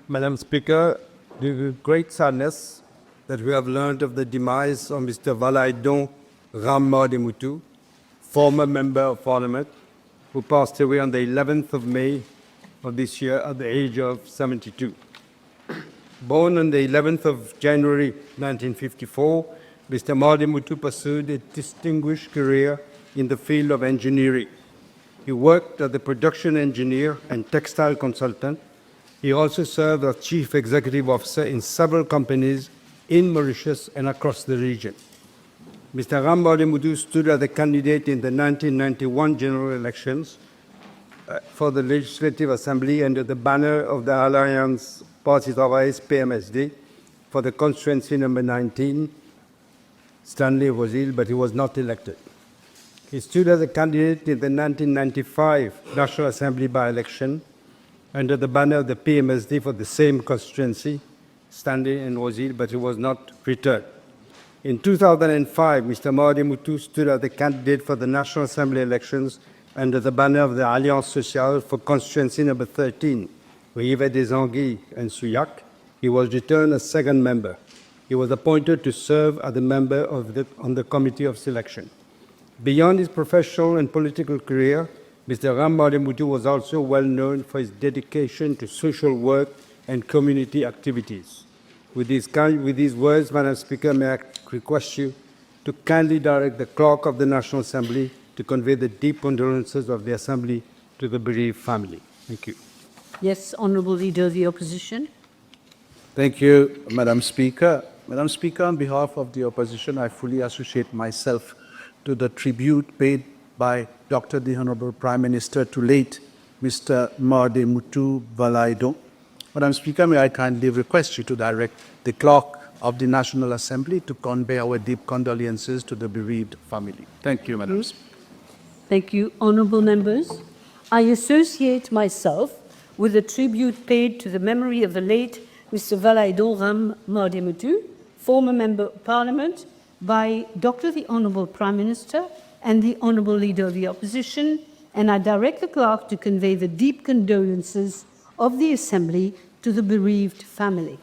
Madam Speaker, with great sadness that we have learned of the demise of Mr. Valaidon Ram Mardemootoo, former Member of Parliament, who passed away on the 11th of May of this year at the age of 72. Born on the 11th of January 1954, Mr. Mardemootoo pursued a distinguished career in the field of engineering. He worked as a production engineer and textile consultant. He also served as Chief Executive Officer in several companies in Mauritius and across the region. Mr. Ram Mardemootoo stood as a candidate in the 1991 general elections for the Legislative Assembly under the banner of the Alliance Parti Travailliste PMSD for the constituency number 19, Stanley was ill, but he was not elected. He stood as a candidate in the 1995 National Assembly by-election under the banner of the PMSD for the same constituency, Stanley and was ill, but he was not returned. In 2005, Mr. Mardemootoo stood as a candidate for the National Assembly elections under the banner of the Alliance Sociale for constituency number 13, Rivet des Anguilles and Souillac. He was returned as second member. He was appointed to serve as a member on the Committee of Selection. Beyond his professional and political career, Mr. Ram Mardemootoo was also well known for his dedication to social work and community activities. With these words, Madam Speaker, may I request you to kindly direct the clerk of the National Assembly to convey the deep condolences of the Assembly to the bereaved family. Thank you. Yes, Honourable Leader of the Opposition. Thank you, Madam Speaker. Madam Speaker, on behalf of the Opposition, I fully associate myself to the tribute paid by Dr. the Honourable Prime Minister to late Mr. Mardemootoo Valaidon. Madam Speaker, may I kindly request you to direct the clerk of the National Assembly to convey our deep condolences to the bereaved family. Thank you, Madam Speaker. Thank you, Honourable Members. I associate myself with the tribute paid to the memory of the late Mr. Valaidon Ram Mardemootoo, former Member of Parliament, by Dr. the Honourable Prime Minister and the Honourable Leader of the Opposition, and I direct the clerk to convey the deep condolences of the Assembly to the bereaved family.